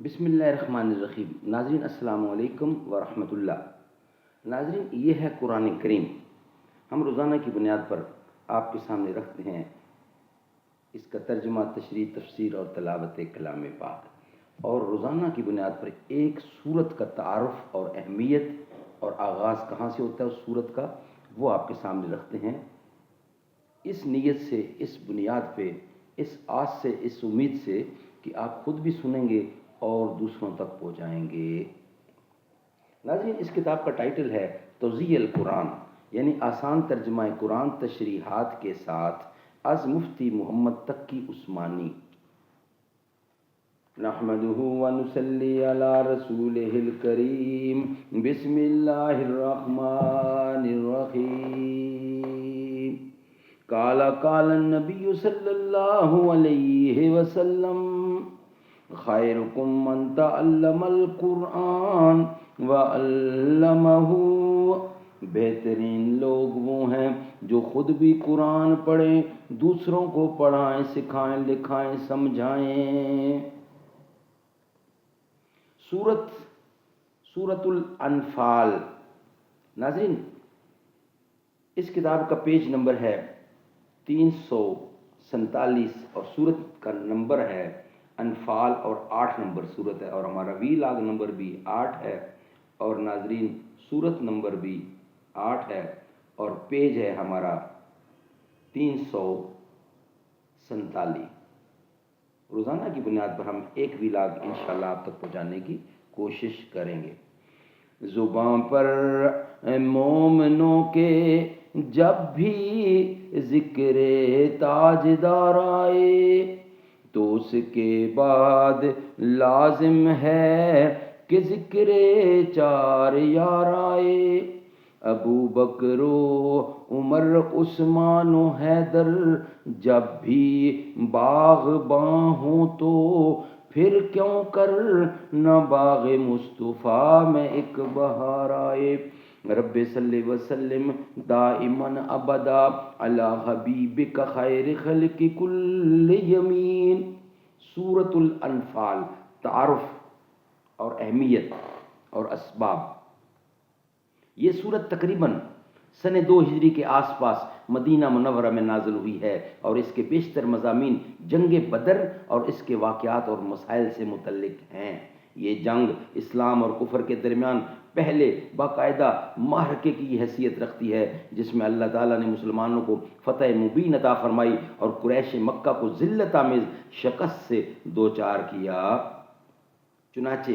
بسم اللہ الرحمن الرحیم۔ ناظرین السلام علیکم ورحمۃ اللہ۔ ناظرین، یہ ہے قرآن کریم۔ ہم روزانہ کی بنیاد پر آپ کے سامنے رکھتے ہیں اس کا ترجمہ، تشریح، تفسیر اور تلاوت کلام پاک، اور روزانہ کی بنیاد پر ایک سورت کا تعارف اور اہمیت اور آغاز کہاں سے ہوتا ہے اس سورت کا، وہ آپ کے سامنے رکھتے ہیں، اس نیت سے، اس بنیاد پہ، اس آس سے، اس امید سے کہ آپ خود بھی سنیں گے اور دوسروں تک پہنچائیں گے۔ ناظرین، اس کتاب کا ٹائٹل ہے توضیح القرآن، یعنی آسان ترجمہ قرآن تشریحات کے ساتھ از مفتی محمد تقی عثمانی۔ نحمده ونصلی علی رسولہ الکریم، بسم اللہ الرحمن الرحیم۔ قال النبی صلی اللہ علیہ وسلم، خیرکم من تعلم القرآن وعلمہ۔ بہترین لوگ وہ ہیں جو خود بھی قرآن پڑھیں، دوسروں کو پڑھائیں، سکھائیں، لکھائیں، سمجھائیں۔ سورت الانفال۔ ناظرین، اس کتاب کا پیج نمبر ہے 347 اور سورت کا نمبر ہے انفال، اور 8 نمبر سورت ہے، اور ہمارا وی لاگ نمبر بھی 8 ہے، اور ناظرین سورت نمبر بھی 8 ہے، اور پیج ہے ہمارا 347۔ روزانہ کی بنیاد پر ہم ایک وی لاگ انشاءاللہ آپ تک پہنچانے کی کوشش کریں گے۔ زبان پر مومنوں کے جب بھی ذکر تاجدار آئے، تو اس کے بعد لازم ہے کہ ذکر چار یار آئے۔ ابو بکر و عمر، عثمان و حیدر جب بھی باغباں ہوں تو پھر کیوں کر نہ باغ مصطفیٰ میں ایک بہار آئے۔ رب صلی وسلم دائماً ابدا علی حبیبک خیر خلق کل یمین۔ سورت الانفال، تعارف اور اہمیت اور اسباب۔ یہ سورت تقریباً سن 2 ہجری کے آس پاس مدینہ منورہ میں نازل ہوئی ہے، اور اس کے بیشتر مضامین جنگ بدر اور اس کے واقعات اور مسائل سے متعلق ہیں۔ یہ جنگ اسلام اور کفر کے درمیان پہلے باقاعدہ معرکے کی حیثیت رکھتی ہے، جس میں اللہ تعالیٰ نے مسلمانوں کو فتح مبین عطا فرمائی اور قریش مکہ کو ذلت آمیز شکست سے دوچار کیا۔ چنانچہ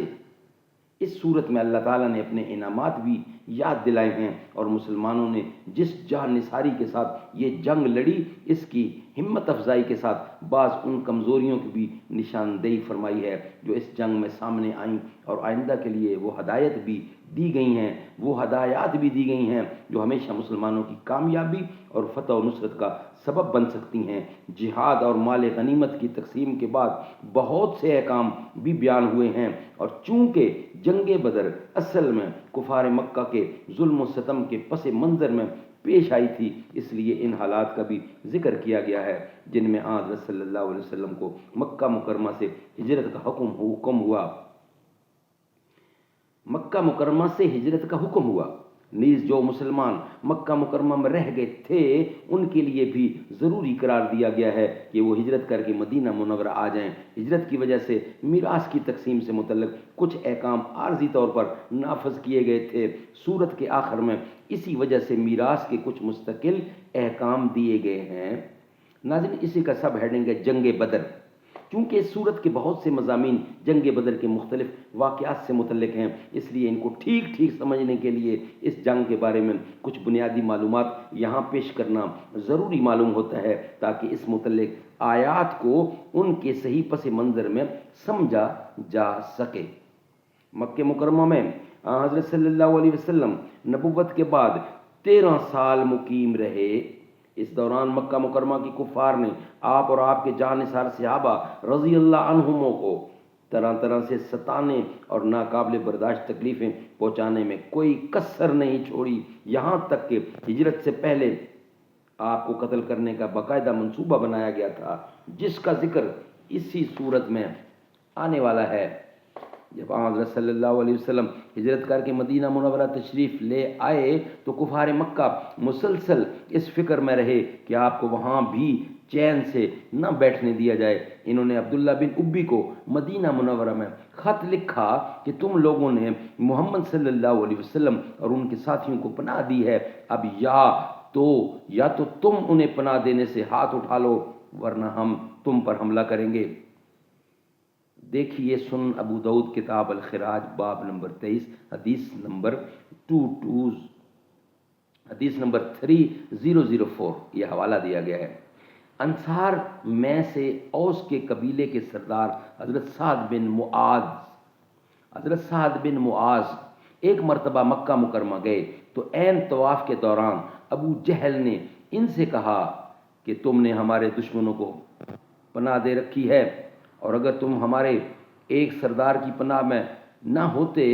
اس صورت میں اللہ تعالیٰ نے اپنے انعامات بھی یاد دلائے ہیں، اور مسلمانوں نے جس جاں نثاری کے ساتھ یہ جنگ لڑی، اس کی ہمت افزائی کے ساتھ بعض ان کمزوریوں کی بھی نشاندہی فرمائی ہے جو اس جنگ میں سامنے آئیں، اور آئندہ کے لیے وہ ہدایت بھی دی گئی ہیں، وہ ہدایات بھی دی گئی ہیں جو ہمیشہ مسلمانوں کی کامیابی اور فتح و نصرت کا سبب بن سکتی ہیں۔ جہاد اور مال غنیمت کی تقسیم کے بعد بہت سے احکام بھی بیان ہوئے ہیں، اور چونکہ جنگ بدر اصل میں کفار مکہ کے ظلم و ستم کے پس منظر میں پیش آئی تھی، اس لیے ان حالات کا بھی ذکر کیا گیا ہے جن میں حضرت صلی اللہ علیہ وسلم کو مکہ مکرمہ سے ہجرت کا حکم ہوا۔ مکہ مکرمہ سے ہجرت کا حکم ہوا، نیز جو مسلمان مکہ مکرمہ میں رہ گئے تھے ان کے لیے بھی ضروری قرار دیا گیا ہے کہ وہ ہجرت کر کے مدینہ منورہ آ جائیں۔ ہجرت کی وجہ سے میراث کی تقسیم سے متعلق کچھ احکام عارضی طور پر نافذ کیے گئے تھے۔ سورت کے آخر میں اسی وجہ سے میراث کے کچھ مستقل احکام دیے گئے ہیں۔ ناظرین، اسی کا سب ہیڈنگ ہے جنگ بدر۔ چونکہ اس سورت کے بہت سے مضامین جنگ بدر کے مختلف واقعات سے متعلق ہیں، اس لیے ان کو ٹھیک سمجھنے کے لیے اس جنگ کے بارے میں کچھ بنیادی معلومات یہاں پیش کرنا ضروری معلوم ہوتا ہے، تاکہ اس متعلق آیات کو ان کے صحیح پس منظر میں سمجھا جا سکے۔ مکہ مکرمہ میں حضرت صلی اللہ علیہ وسلم نبوت کے بعد 13 سال مقیم رہے۔ اس دوران مکہ مکرمہ کی کفار نے آپ اور آپ کے جانثار صحابہ رضی اللہ عنہم کو طرح طرح سے ستانے اور ناقابل برداشت تکلیفیں پہنچانے میں کوئی کسر نہیں چھوڑی، یہاں تک کہ ہجرت سے پہلے آپ کو قتل کرنے کا باقاعدہ منصوبہ بنایا گیا تھا، جس کا ذکر اسی صورت میں آنے والا ہے۔ جب حضرت صلی اللہ علیہ وسلم ہجرت کر کے مدینہ منورہ تشریف لے آئے تو کفار مکہ مسلسل اس فکر میں رہے کہ آپ کو وہاں بھی چین سے نہ بیٹھنے دیا جائے۔ انہوں نے عبداللہ بن ابی کو مدینہ منورہ میں خط لکھا کہ تم لوگوں نے محمد صلی اللہ علیہ وسلم اور ان کے ساتھیوں کو پناہ دی ہے، اب یا تو تم انہیں پناہ دینے سے ہاتھ اٹھا لو ورنہ ہم تم پر حملہ کریں گے۔ دیکھیے سن ابو داؤد کتاب الخراج باب نمبر 23 حدیث نمبر 3004 یہ حوالہ دیا گیا ہے۔ انصار میں سے اوس کے قبیلے کے سردار حضرت سعد بن معاذ ایک مرتبہ مکہ مکرمہ گئے تو عین طواف کے دوران ابو جہل نے ان سے کہا کہ تم نے ہمارے دشمنوں کو پناہ دے رکھی ہے، اور اگر تم ہمارے ایک سردار کی پناہ میں نہ ہوتے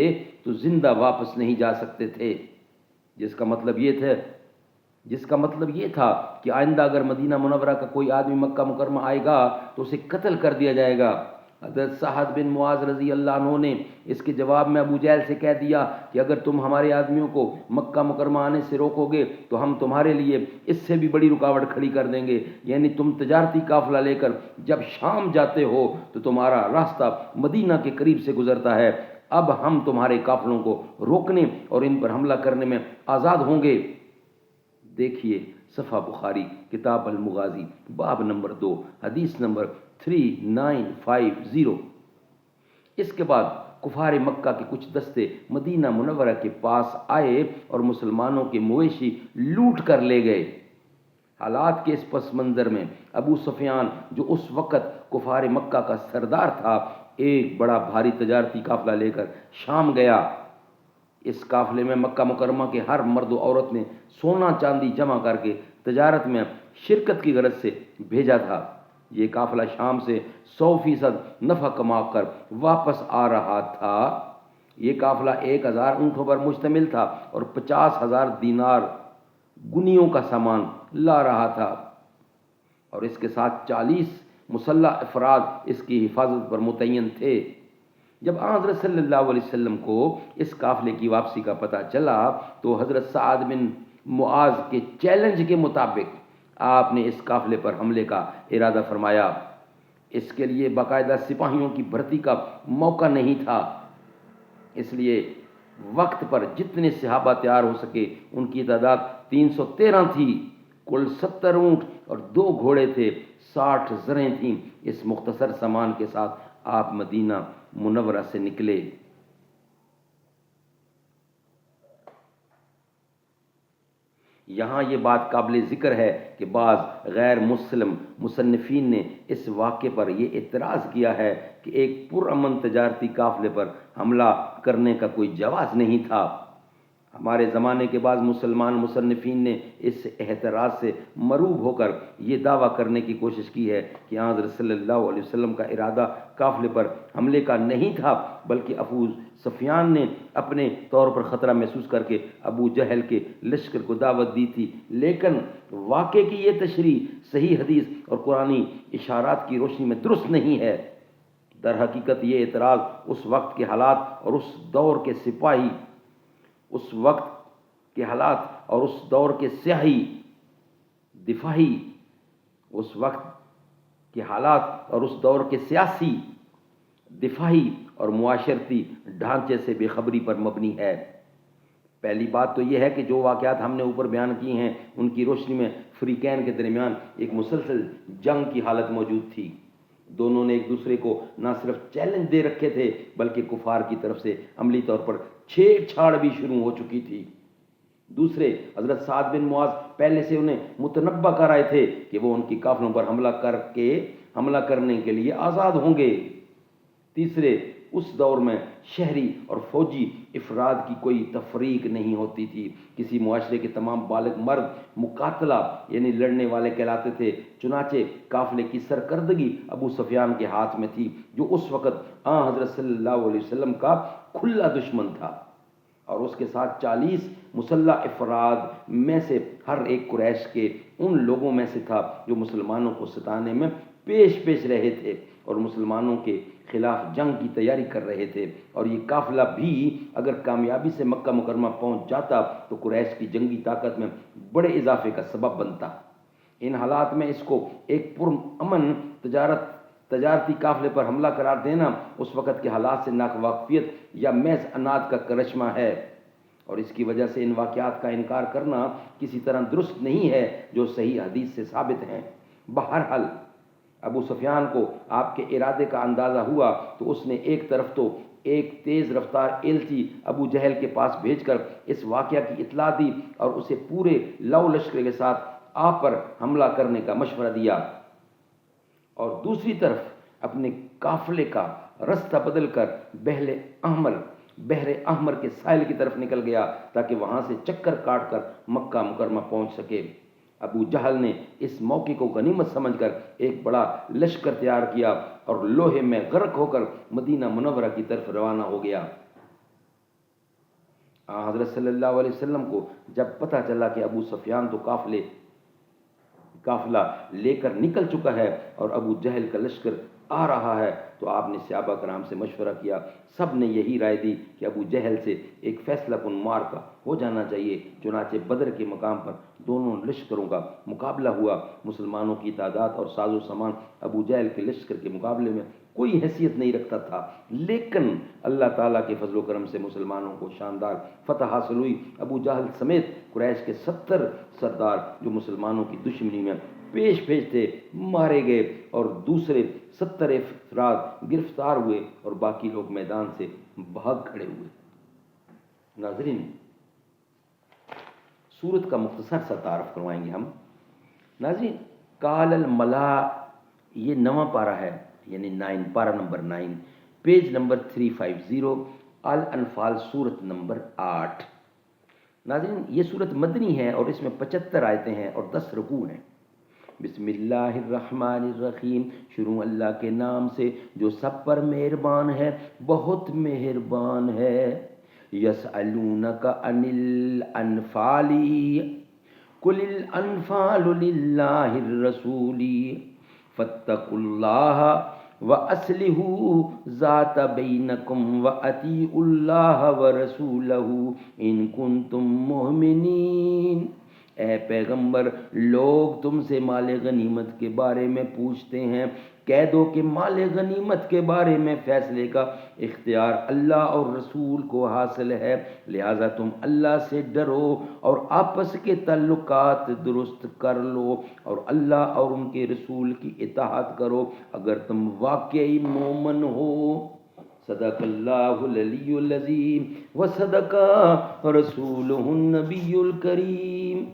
تو زندہ واپس نہیں جا سکتے تھے، جس کا مطلب یہ تھا کہ آئندہ اگر مدینہ منورہ کا کوئی آدمی مکہ مکرمہ آئے گا تو اسے قتل کر دیا جائے گا۔ حضرت سعد بن معاذ رضی اللہ عنہ نے اس کے جواب میں ابو جہل سے کہہ دیا کہ اگر تم ہمارے آدمیوں کو مکہ مکرمہ آنے سے روکو گے تو ہم تمہارے لیے اس سے بھی بڑی رکاوٹ کھڑی کر دیں گے، یعنی تم تجارتی قافلہ لے کر جب شام جاتے ہو تو تمہارا راستہ مدینہ کے قریب سے گزرتا ہے، اب ہم تمہارے قافلوں کو روکنے اور ان پر حملہ کرنے میں آزاد ہوں گے۔ دیکھیے صفحہ بخاری کتاب المغازی باب نمبر 2 حدیث نمبر 3950۔ اس کے بعد کفار مکہ کے کچھ دستے مدینہ منورہ کے پاس آئے اور مسلمانوں کے مویشی لوٹ کر لے گئے۔ حالات کے اس پس منظر میں ابو سفیان جو اس وقت کفار مکہ کا سردار تھا ایک بڑا بھاری تجارتی قافلہ لے کر شام گیا۔ اس قافلے میں مکہ مکرمہ کے ہر مرد و عورت نے سونا چاندی جمع کر کے تجارت میں شرکت کی غرض سے بھیجا تھا۔ یہ قافلہ شام سے 100% نفع کما کر واپس آ رہا تھا۔ یہ قافلہ 1000 اونٹوں پر مشتمل تھا اور 50,000 دینار گنیوں کا سامان لا رہا تھا، اور اس کے ساتھ 40 مسلح افراد اس کی حفاظت پر متعین تھے۔ جب حضرت صلی اللہ علیہ وسلم کو اس قافلے کی واپسی کا پتہ چلا تو حضرت سعد بن معاذ کے چیلنج کے مطابق آپ نے اس قافلے پر حملے کا ارادہ فرمایا۔ اس کے لیے باقاعدہ سپاہیوں کی بھرتی کا موقع نہیں تھا، اس لیے وقت پر جتنے صحابہ تیار ہو سکے ان کی تعداد 313 تھی، کل 70 اونٹ اور 2 گھوڑے تھے، 60 زریں تھیں۔ اس مختصر سامان کے ساتھ آپ مدینہ منورہ سے نکلے۔ یہاں یہ بات قابل ذکر ہے کہ بعض غیر مسلم مصنفین نے اس واقعے پر یہ اعتراض کیا ہے کہ ایک پرامن تجارتی قافلے پر حملہ کرنے کا کوئی جواز نہیں تھا۔ ہمارے زمانے کے بعض مسلمان مصنفین نے اس اعتراض سے مروب ہو کر یہ دعویٰ کرنے کی کوشش کی ہے کہ حضرت صلی اللہ علیہ وسلم کا ارادہ قافلے پر حملے کا نہیں تھا، بلکہ ابو سفیان نے اپنے طور پر خطرہ محسوس کر کے ابو جہل کے لشکر کو دعوت دی تھی۔ لیکن واقعے کی یہ تشریح صحیح حدیث اور قرآنی اشارات کی روشنی میں درست نہیں ہے۔ در حقیقت یہ اعتراض اس وقت کے حالات اور اس دور کے سیاسی دفاعی اور معاشرتی ڈھانچے سے بے خبری پر مبنی ہے۔ پہلی بات تو یہ ہے کہ جو واقعات ہم نے اوپر بیان کی ہیں ان کی روشنی میں فریقین کے درمیان ایک مسلسل جنگ کی حالت موجود تھی۔ دونوں نے ایک دوسرے کو نہ صرف چیلنج دے رکھے تھے بلکہ کفار کی طرف سے عملی طور پر چھیڑ چھاڑ بھی شروع ہو چکی تھی۔ دوسرے، حضرت سعد بن معاذ پہلے سے انہیں متنبہ کر آئے تھے کہ وہ ان کی قافلوں پر حملہ کرنے کے لیے آزاد ہوں گے۔ تیسرے، اس دور میں شہری اور فوجی افراد کی کوئی تفریق نہیں ہوتی تھی۔ کسی معاشرے کے تمام بالغ مرد مقاتلہ یعنی لڑنے والے کہلاتے تھے، چنانچہ قافلے کی سرکردگی ابو سفیان کے ہاتھ میں تھی، جو اس وقت حضرت صلی اللہ علیہ وسلم کا کھلا دشمن تھا، اور اس کے ساتھ 40 مسلح افراد میں سے ہر ایک قریش کے ان لوگوں میں سے تھا جو مسلمانوں کو ستانے میں پیش رہے تھے اور مسلمانوں کے خلاف جنگ کی تیاری کر رہے تھے، اور یہ قافلہ بھی اگر کامیابی سے مکہ مکرمہ پہنچ جاتا تو قریش کی جنگی طاقت میں بڑے اضافے کا سبب بنتا۔ ان حالات میں اس کو ایک پرامن تجارتی قافلے پر حملہ قرار دینا اس وقت کے حالات سے ناواقفیت یا محض عناد کا کرشمہ ہے، اور اس کی وجہ سے ان واقعات کا انکار کرنا کسی طرح درست نہیں ہے جو صحیح حدیث سے ثابت ہیں۔ بہرحال ابو سفیان کو آپ کے ارادے کا اندازہ ہوا تو اس نے ایک طرف تو ایک تیز رفتار ایلچی ابو جہل کے پاس بھیج کر اس واقعہ کی اطلاع دی اور اسے پورے لو لشکر کے ساتھ آپ پر حملہ کرنے کا مشورہ دیا، اور دوسری طرف اپنے قافلے کا رستہ بدل کر بحر احمر کے ساحل کی طرف نکل گیا تاکہ وہاں سے چکر کاٹ کر مکہ مکرمہ پہنچ سکے۔ ابو جہل نے اس موقع کو غنیمت سمجھ کر ایک بڑا لشکر تیار کیا اور لوہے میں غرق ہو کر مدینہ منورہ کی طرف روانہ ہو گیا۔ حضرت صلی اللہ علیہ وسلم کو جب پتہ چلا کہ ابو سفیان تو قافلہ لے کر نکل چکا ہے اور ابو جہل کا لشکر آ رہا ہے، تو آپ نے صحابہ کرام سے مشورہ کیا۔ سب نے یہی رائے دی کہ ابو جہل سے ایک فیصلہ کن معرکہ ہو جانا چاہیے۔ چنانچہ بدر کے مقام پر دونوں لشکروں کا مقابلہ ہوا۔ مسلمانوں کی تعداد اور ساز و سامان ابو جہل کے لشکر کے مقابلے میں کوئی حیثیت نہیں رکھتا تھا، لیکن اللہ تعالیٰ کے فضل و کرم سے مسلمانوں کو شاندار فتح حاصل ہوئی۔ ابو جہل سمیت قریش کے 70 سردار جو مسلمانوں کی دشمنی میں پیش تھے مارے گئے، اور دوسرے 70 افراد گرفتار ہوئے اور باقی لوگ میدان سے بھاگ کھڑے ہوئے۔ ناظرین، سورت کا مختصر سا تعارف کروائیں گے ہم۔ ناظرین، قال الملا یہ نواں پارہ ہے، یعنی 9، پارہ نمبر 9، پیج نمبر 350، الانفال سورت نمبر 8۔ ناظرین، یہ سورت مدنی ہے اور اس میں 75 آیتیں ہیں اور 10 رکوع ہیں۔ بسم اللہ الرحمن الرحیم، شروع اللہ کے نام سے جو سب پر مہربان ہے، بہت مہربان ہے۔ یسألونک عن الانفال قل الانفال للہ الرسول فاتقوا اللہ وَأَصْلِحُوا ذَاتَ بَيْنَكُمْ وَأَطِیعُوا اللَّهَ وَرَسُولَهُ إِن كُنتُم مُّؤْمِنِینَ۔ اے پیغمبر، لوگ تم سے مال غنیمت کے بارے میں پوچھتے ہیں، کہہ دو کہ مال غنیمت کے بارے میں فیصلے کا اختیار اللہ اور رسول کو حاصل ہے، لہذا تم اللہ سے ڈرو اور آپس کے تعلقات درست کر لو اور اللہ اور ان کے رسول کی اطاعت کرو اگر تم واقعی مومن ہو۔ صدق اللہ العلی العظیم و صدق رسولہ النبی الکریم۔